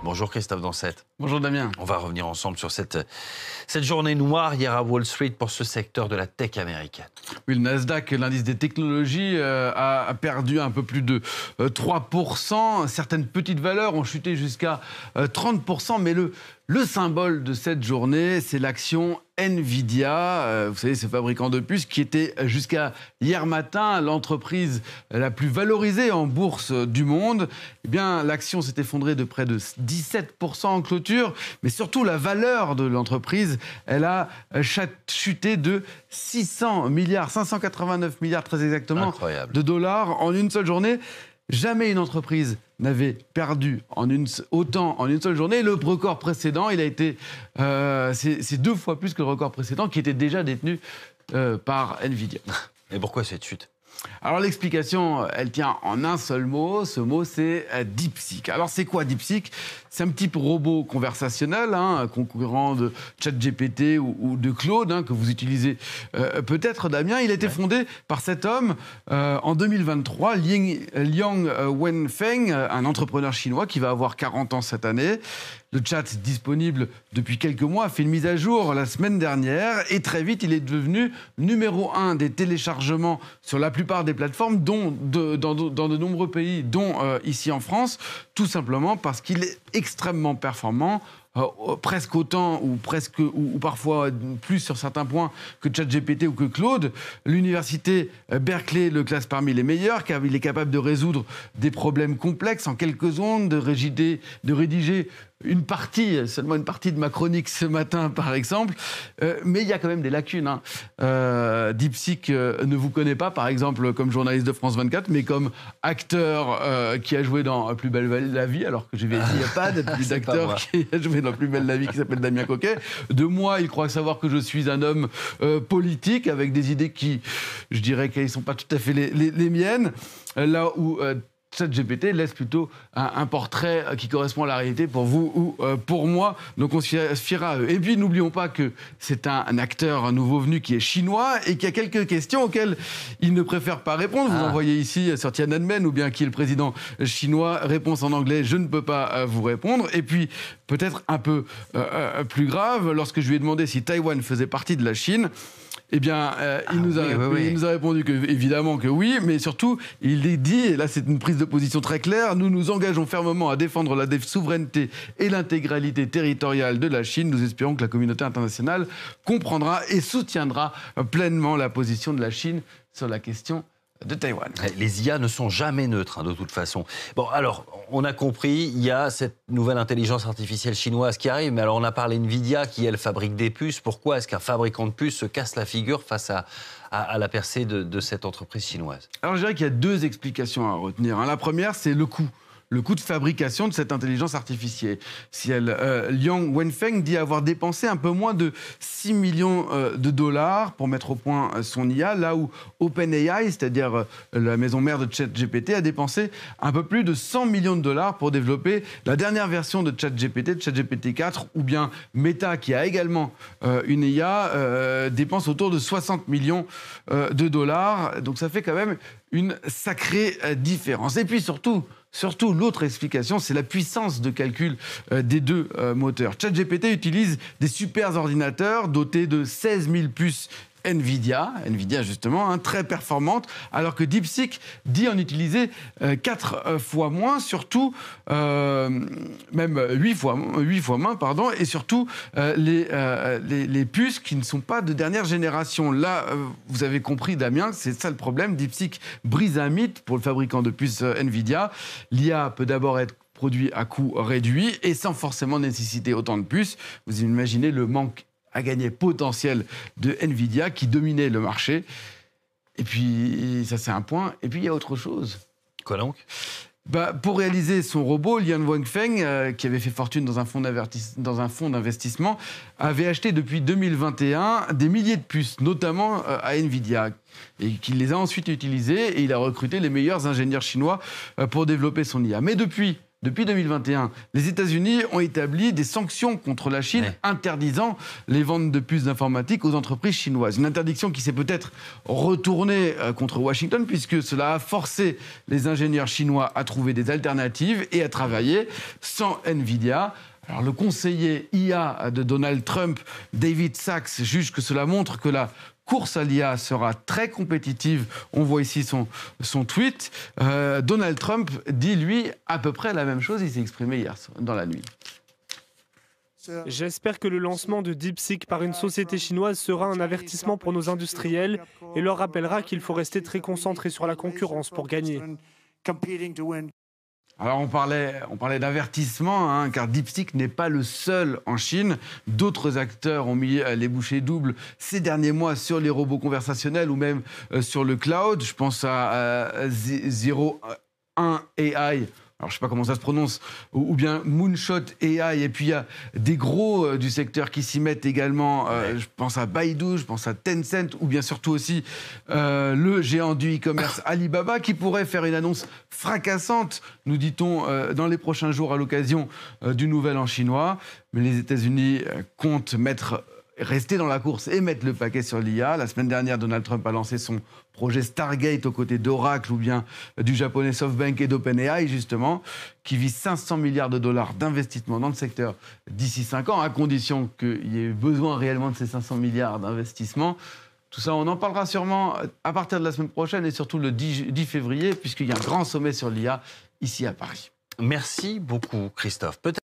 Bonjour Christophe Dansette. Bonjour Damien. On va revenir ensemble sur cette journée noire hier à Wall Street pour ce secteur de la tech américaine. Oui, le Nasdaq, l'indice des technologies, a perdu un peu plus de 3%. Certaines petites valeurs ont chuté jusqu'à 30%, mais le symbole de cette journée, c'est l'action Nvidia, vous savez, ce fabricant de puces qui était jusqu'à hier matin l'entreprise la plus valorisée en bourse du monde. Eh bien, l'action s'est effondrée de près de 17% en clôture, mais surtout la valeur de l'entreprise, elle a chuté de 589 milliards très exactement. Incroyable. De dollars en une seule journée. Jamais une entreprise n'avait perdu autant en une seule journée. Le record précédent, il a été, c'est 2 fois plus que le record précédent qui était déjà détenu par Nvidia. Et pourquoi cette chute ? Alors l'explication, elle tient en un seul mot. Ce mot, c'est DeepSeek. Alors c'est quoi DeepSeek ? C'est un petit robot conversationnel, concurrent de ChatGPT ou de Claude, que vous utilisez peut-être, Damien. Il a été fondé par cet homme en 2023, Liang Wenfeng, un entrepreneur chinois qui va avoir 40 ans cette année. Le chat disponible depuis quelques mois a fait une mise à jour la semaine dernière et très vite, il est devenu numéro 1 des téléchargements sur la plupart des plateformes, dans de nombreux pays, dont ici en France, tout simplement parce qu'il est extrêmement performant, presque autant ou parfois plus sur certains points que ChatGPT ou que Claude. L'université Berkeley le classe parmi les meilleurs car il est capable de résoudre des problèmes complexes en quelques secondes, de rédiger seulement une partie de ma chronique ce matin, par exemple. Mais il y a quand même des lacunes. DeepSeek ne vous connaît pas, par exemple, comme journaliste de France 24, mais comme acteur qui a joué dans Plus belle la vie, alors que je vais dire, il n'y a pas d'acteur qui a joué dans Plus belle la vie qui s'appelle Damien Coquet. De moi, il croit savoir que je suis un homme politique, avec des idées qui, je dirais qu'elles ne sont pas tout à fait les miennes. Là où ChatGPT laisse plutôt un portrait qui correspond à la réalité pour vous ou pour moi. Donc on se fiera à eux. Et puis n'oublions pas que c'est un acteur, un nouveau venu qui est chinois et qui a quelques questions auxquelles il ne préfère pas répondre. Vous en voyez ici sur Tiananmen ou bien qui est le président chinois. Réponse en anglais, je ne peux pas vous répondre. Et puis peut-être un peu plus grave, lorsque je lui ai demandé si Taïwan faisait partie de la Chine, eh bien, il nous a répondu évidemment que oui, mais surtout, il dit, et là c'est une prise de position très claire, nous nous engageons fermement à défendre la souveraineté et l'intégralité territoriale de la Chine. Nous espérons que la communauté internationale comprendra et soutiendra pleinement la position de la Chine sur la question de Taïwan. Les IA ne sont jamais neutres, de toute façon. Bon, alors, on a compris, il y a cette nouvelle intelligence artificielle chinoise qui arrive, mais alors on a parlé Nvidia qui, elle, fabrique des puces. Pourquoi est-ce qu'un fabricant de puces se casse la figure face à la percée de cette entreprise chinoise ? Alors, je dirais qu'il y a 2 explications à retenir. La première, c'est le coût. Le coût de fabrication de cette intelligence artificielle. Liang Wenfeng dit avoir dépensé un peu moins de 6 millions de dollars pour mettre au point son IA, là où OpenAI, c'est-à-dire la maison mère de ChatGPT, a dépensé un peu plus de 100 millions de dollars pour développer la dernière version de ChatGPT, de ChatGPT 4, ou bien Meta, qui a également une IA, dépense autour de 60 millions de dollars. Donc ça fait quand même une sacrée différence. Et puis surtout, l'autre explication, c'est la puissance de calcul des 2 moteurs. ChatGPT utilise des super ordinateurs dotés de 16 000 puces Nvidia justement, très performante, alors que DeepSeek dit en utiliser 4 fois moins, surtout, même 8 fois moins, pardon, et surtout les puces qui ne sont pas de dernière génération. Là, vous avez compris, Damien, c'est ça le problème. DeepSeek brise un mythe pour le fabricant de puces Nvidia. L'IA peut d'abord être produit à coût réduit et sans forcément nécessiter autant de puces. Vous imaginez le manque à gagner potentiel de Nvidia qui dominait le marché. Et puis, ça c'est un point. Et puis, il y a autre chose. Quoi donc ? Pour réaliser son robot, Liang Wenfeng, qui avait fait fortune dans un fonds d'investissement, avait acheté depuis 2021 des milliers de puces, notamment à Nvidia, et qu'il les a ensuite utilisées, et il a recruté les meilleurs ingénieurs chinois pour développer son IA. Mais depuis depuis 2021, les États-Unis ont établi des sanctions contre la Chine interdisant les ventes de puces d'informatique aux entreprises chinoises. Une interdiction qui s'est peut-être retournée contre Washington puisque cela a forcé les ingénieurs chinois à trouver des alternatives et à travailler sans Nvidia. Alors, le conseiller IA de Donald Trump, David Sachs, juge que cela montre que la course à l'IA sera très compétitive. On voit ici son tweet. Donald Trump dit, lui, à peu près la même chose. Il s'est exprimé hier dans la nuit. J'espère que le lancement de DeepSeek par une société chinoise sera un avertissement pour nos industriels et leur rappellera qu'il faut rester très concentré sur la concurrence pour gagner. Alors on parlait d'avertissement, car DeepSeek n'est pas le seul en Chine. D'autres acteurs ont mis les bouchées doubles ces derniers mois sur les robots conversationnels ou même sur le cloud. Je pense à Zero One AI. Alors, je ne sais pas comment ça se prononce, ou bien Moonshot AI. Et puis, il y a des gros du secteur qui s'y mettent également. Je pense à Baidu, je pense à Tencent, ou bien surtout aussi le géant du e-commerce Alibaba, qui pourrait faire une annonce fracassante, nous dit-on, dans les prochains jours à l'occasion du Nouvel An chinois. Mais les États-Unis comptent rester dans la course et mettre le paquet sur l'IA. La semaine dernière, Donald Trump a lancé son projet Stargate aux côtés d'Oracle ou bien du japonais SoftBank et d'OpenAI, justement, qui vise 500 milliards de dollars d'investissement dans le secteur d'ici 5 ans, à condition qu'il y ait besoin réellement de ces 500 milliards d'investissement. Tout ça, on en parlera sûrement à partir de la semaine prochaine et surtout le 10 février, puisqu'il y a un grand sommet sur l'IA ici à Paris. Merci beaucoup, Christophe. Peut-être